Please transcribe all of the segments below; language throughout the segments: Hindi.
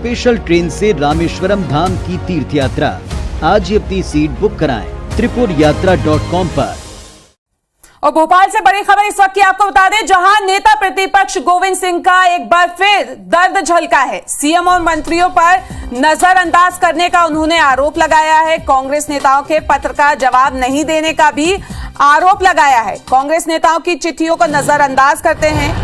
स्पेशल ट्रेन से रामेश्वरम धाम की तीर्थ यात्रा। आज ही अपनी सीट बुक कराएं tripurayatra.com पर। और भोपाल से बड़ी खबर इस वक्त की आपको बता दें, जहां नेता प्रतिपक्ष गोविंद सिंह का एक बार फिर दर्द झलका है। सीएम और मंत्रियों पर नजरअंदाज करने का उन्होंने आरोप लगाया है। कांग्रेस नेताओं के पत्र का जवाब नहीं देने का भी आरोप लगाया है। कांग्रेस नेताओं की चिट्ठियों को नजरअंदाज करते हैं।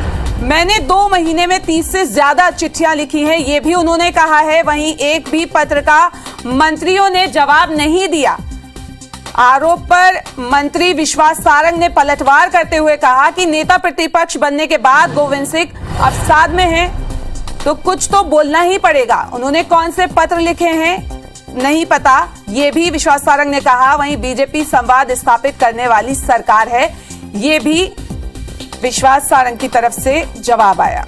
मैंने 2 महीने में 30 से ज्यादा चिट्ठियां लिखी हैं, ये भी उन्होंने कहा है। वहीं एक भी पत्र का मंत्रियों ने जवाब नहीं दिया। आरोप पर मंत्री विश्वास सारंग ने पलटवार करते हुए कहा कि नेता प्रतिपक्ष बनने के बाद गोविंद सिंह अवसाद में हैं, तो कुछ तो बोलना ही पड़ेगा। उन्होंने कौन से पत्र लिखे हैं नहीं पता, ये भी विश्वास सारंग ने कहा। वहीं बीजेपी संवाद स्थापित करने वाली सरकार है, ये भी विश्वास सारंग की तरफ से जवाब आया।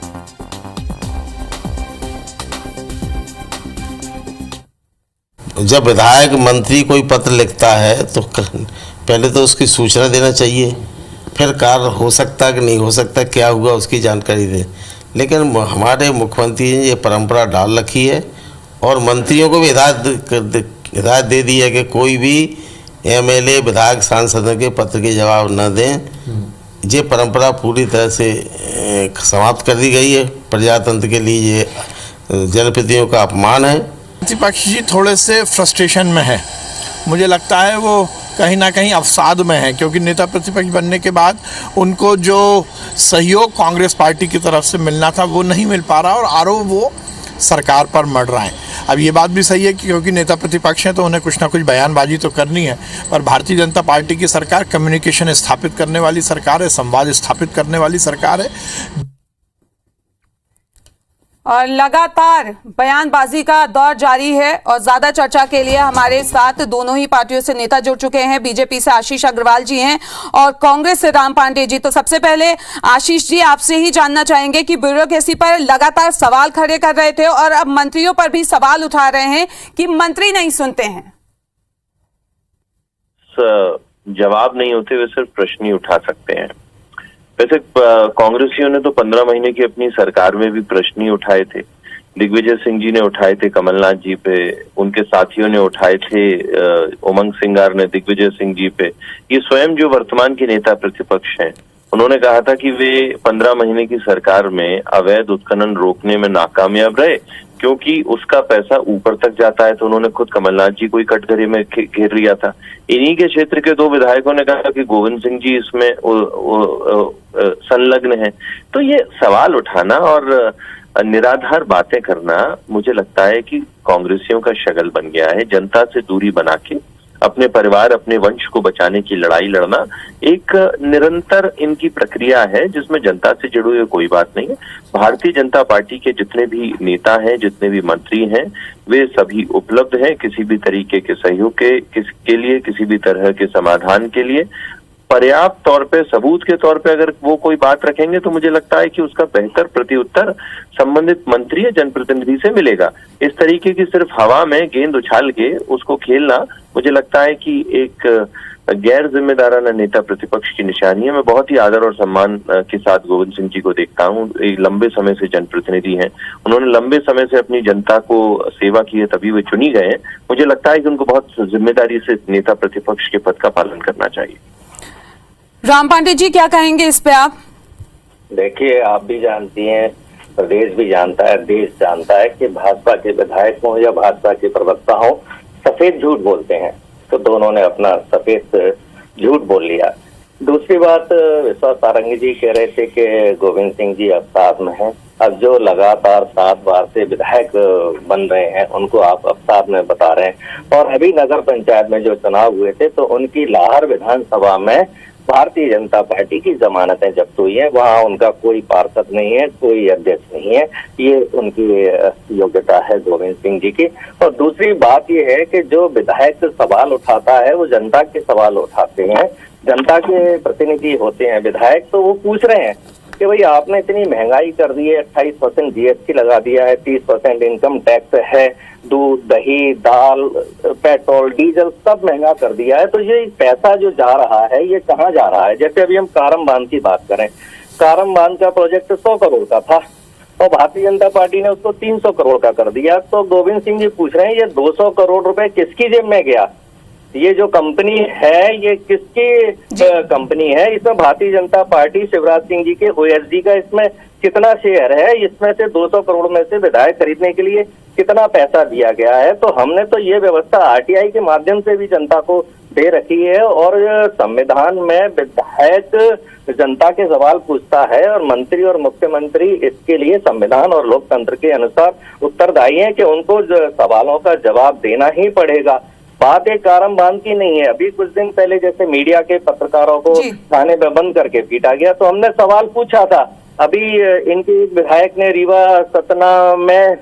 जब विधायक मंत्री कोई पत्र लिखता है तो पहले तो उसकी सूचना देना चाहिए, फिर कार्य हो सकता कि नहीं हो सकता, क्या हुआ उसकी जानकारी दे। लेकिन हमारे मुख्यमंत्री ने ये परंपरा डाल रखी है और मंत्रियों को भी हिदायत दे दी है कि कोई भी एमएलए विधायक सांसद के पत्र के जवाब न दें। ये परंपरा पूरी तरह से समाप्त कर दी गई है। प्रजातंत्र के लिए ये जनप्रतिनिधियों का अपमान है। प्रतिपक्ष जी थोड़े से फ्रस्ट्रेशन में है, मुझे लगता है वो कहीं ना कहीं अवसाद में है, क्योंकि नेता प्रतिपक्ष बनने के बाद उनको जो सहयोग कांग्रेस पार्टी की तरफ से मिलना था वो नहीं मिल पा रहा और आरोप वो सरकार पर मढ़ रहा है। अब ये बात भी सही है कि क्योंकि नेता प्रतिपक्ष हैं तो उन्हें कुछ ना कुछ बयानबाजी तो करनी है, पर भारतीय जनता पार्टी की सरकार कम्युनिकेशन स्थापित करने वाली सरकार है, संवाद स्थापित करने वाली सरकार है। और लगातार बयानबाजी का दौर जारी है और ज्यादा चर्चा के लिए हमारे साथ दोनों ही पार्टियों से नेता जुड़ चुके हैं। बीजेपी से आशीष अग्रवाल जी हैं और कांग्रेस से राम पांडे जी। तो सबसे पहले आशीष जी, आपसे ही जानना चाहेंगे कि ब्यूरोक्रेसी पर लगातार सवाल खड़े कर रहे थे और अब मंत्रियों पर भी सवाल उठा रहे हैं कि मंत्री नहीं सुनते हैं। जवाब नहीं होते हुए सिर्फ प्रश्न ही उठा सकते हैं। वैसे कांग्रेसियों ने तो 15 महीने की अपनी सरकार में भी प्रश्न ही उठाए थे। दिग्विजय सिंह जी ने उठाए थे कमलनाथ जी पे, उनके साथियों ने उठाए थे उमंग सिंगार ने दिग्विजय सिंह जी पे। ये स्वयं जो वर्तमान के नेता प्रतिपक्ष हैं, उन्होंने कहा था कि वे 15 महीने की सरकार में अवैध उत्खनन रोकने में नाकामयाब रहे क्योंकि उसका पैसा ऊपर तक जाता है। तो उन्होंने खुद कमलनाथ जी को ही कटघरे में घेर लिया था। इन्हीं के क्षेत्र के 2 विधायकों ने कहा कि गोविंद सिंह जी इसमें संलग्न है। तो ये सवाल उठाना और निराधार बातें करना मुझे लगता है कि कांग्रेसियों का शगल बन गया है। जनता से दूरी बना के अपने परिवार, अपने वंश को बचाने की लड़ाई लड़ना एक निरंतर इनकी प्रक्रिया है, जिसमें जनता से जुड़े हुए कोई बात नहीं है। भारतीय जनता पार्टी के जितने भी नेता हैं, जितने भी मंत्री हैं, वे सभी उपलब्ध हैं किसी भी तरीके के सहयोग के लिए, किसी भी तरह के समाधान के लिए। पर्याप्त तौर पे, सबूत के तौर पे अगर वो कोई बात रखेंगे तो मुझे लगता है कि उसका बेहतर प्रत्युत्तर संबंधित मंत्री या जनप्रतिनिधि से मिलेगा। इस तरीके की सिर्फ हवा में गेंद उछाल के उसको खेलना मुझे लगता है कि एक गैर जिम्मेदाराना नेता प्रतिपक्ष की निशानी है। मैं बहुत ही आदर और सम्मान के साथ गोविंद सिंह जी को देखता हूँ। एक लंबे समय से जनप्रतिनिधि हैं, उन्होंने लंबे समय से अपनी जनता को सेवा की है, तभी वे चुनी गए हैं। मुझे लगता है कि उनको बहुत जिम्मेदारी से नेता प्रतिपक्ष के पद का पालन करना चाहिए। राम पांडे जी, क्या कहेंगे इस पे आप? देखिए, आप भी जानती हैं, प्रदेश भी जानता है, देश जानता है कि भाजपा के विधायक हों या भाजपा के प्रवक्ता हों, सफेद झूठ बोलते हैं। तो दोनों ने अपना सफेद झूठ बोल लिया। दूसरी बात, विश्वास सारंगी जी कह रहे थे कि गोविंद सिंह जी अवसाद में हैं। अब जो लगातार 7 बार से विधायक बन रहे हैं उनको आप अवसाद में बता रहे हैं। और अभी नगर पंचायत में जो चुनाव हुए थे तो उनकी लाहौर विधानसभा में भारतीय जनता पार्टी की जमानतें जब्त हुई हैं। वहाँ उनका कोई पार्षद नहीं है, कोई अध्यक्ष नहीं है। ये उनकी योग्यता है गोविंद सिंह जी की। और दूसरी बात ये है कि जो विधायक सवाल उठाता है वो जनता के सवाल उठाते हैं, जनता के प्रतिनिधि होते हैं विधायक। तो वो पूछ रहे हैं कि भाई आपने इतनी महंगाई कर दी है, 28% जीएसटी लगा दिया है, 30% इनकम टैक्स है, दूध, दही, दाल, पेट्रोल, डीजल सब महंगा कर दिया है। तो ये पैसा जो जा रहा है ये कहाँ जा रहा है? जैसे अभी हम कारम बांध की बात करें, कारम बांध का प्रोजेक्ट 100 करोड़ का था, और भारतीय जनता पार्टी ने उसको 300 करोड़ का कर दिया। तो गोविंद सिंह जी पूछ रहे हैं ये 200 करोड़ रुपए किसकी जेब में गया? ये जो कंपनी है ये किसकी कंपनी है? इसमें भारतीय जनता पार्टी शिवराज सिंह जी के ओएसडी का इसमें कितना शेयर है? इसमें से 200 करोड़ में से विधायक खरीदने के लिए कितना पैसा दिया गया है? तो हमने तो ये व्यवस्था आरटीआई के माध्यम से भी जनता को दे रखी है। और संविधान में विधायक जनता के सवाल पूछता है और मंत्री और मुख्यमंत्री इसके लिए संविधान और लोकतंत्र के अनुसार उत्तरदायी है कि उनको सवालों का जवाब देना ही पड़ेगा। बात एक कारम बांध की नहीं है। अभी कुछ दिन पहले जैसे मीडिया के पत्रकारों को थाने में बंद करके पीटा गया, तो हमने सवाल पूछा था। अभी इनके विधायक ने रीवा सतना में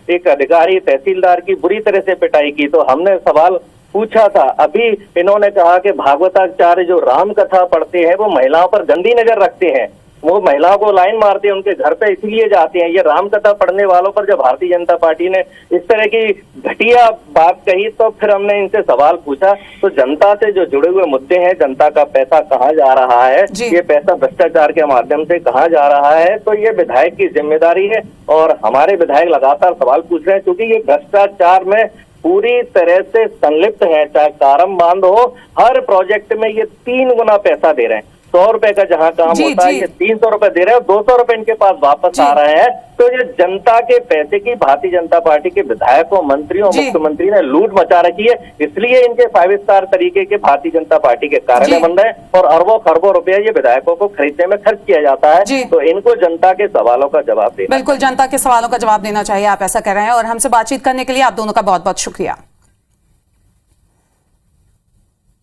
एक अधिकारी तहसीलदार की बुरी तरह से पिटाई की, तो हमने सवाल पूछा था। अभी इन्होंने कहा कि भागवताचार्य जो राम कथा पढ़ते हैं वो महिलाओं पर गंदी नजर रखते हैं, वो महिलाओं को लाइन मारते हैं, उनके घर पे इसलिए जाते हैं। ये राम कथा पढ़ने वालों पर जब भारतीय जनता पार्टी ने इस तरह की घटिया बात कही तो फिर हमने इनसे सवाल पूछा। तो जनता से जो जुड़े हुए मुद्दे हैं, जनता का पैसा कहाँ जा रहा है, ये पैसा भ्रष्टाचार के माध्यम से कहाँ जा रहा है, तो ये विधायक की जिम्मेदारी है। और हमारे विधायक लगातार सवाल पूछ रहे हैं क्योंकि ये भ्रष्टाचार में पूरी तरह से संलिप्त है। चाहे कारम बांध हो, हर प्रोजेक्ट में ये 3 गुना पैसा दे रहे हैं। 100 रुपए का जहां काम होता है ये 300 रुपए दे रहे हैं, 200 रुपए इनके पास वापस आ रहे हैं। तो ये जनता के पैसे की भारतीय जनता पार्टी के विधायकों, मंत्रियों, मुख्यमंत्री ने लूट मचा रखी है। इसलिए इनके 5 स्टार तरीके के भारतीय जनता पार्टी के कार्यालय बन रहे हैं और अरबों खरबों रुपया ये विधायकों को खरीदने में खर्च किया जाता है। तो इनको जनता के सवालों का जवाब देना, बिल्कुल जनता के सवालों का जवाब देना चाहिए, आप ऐसा कह रहे हैं। और हमसे बातचीत करने के लिए आप दोनों का बहुत बहुत शुक्रिया।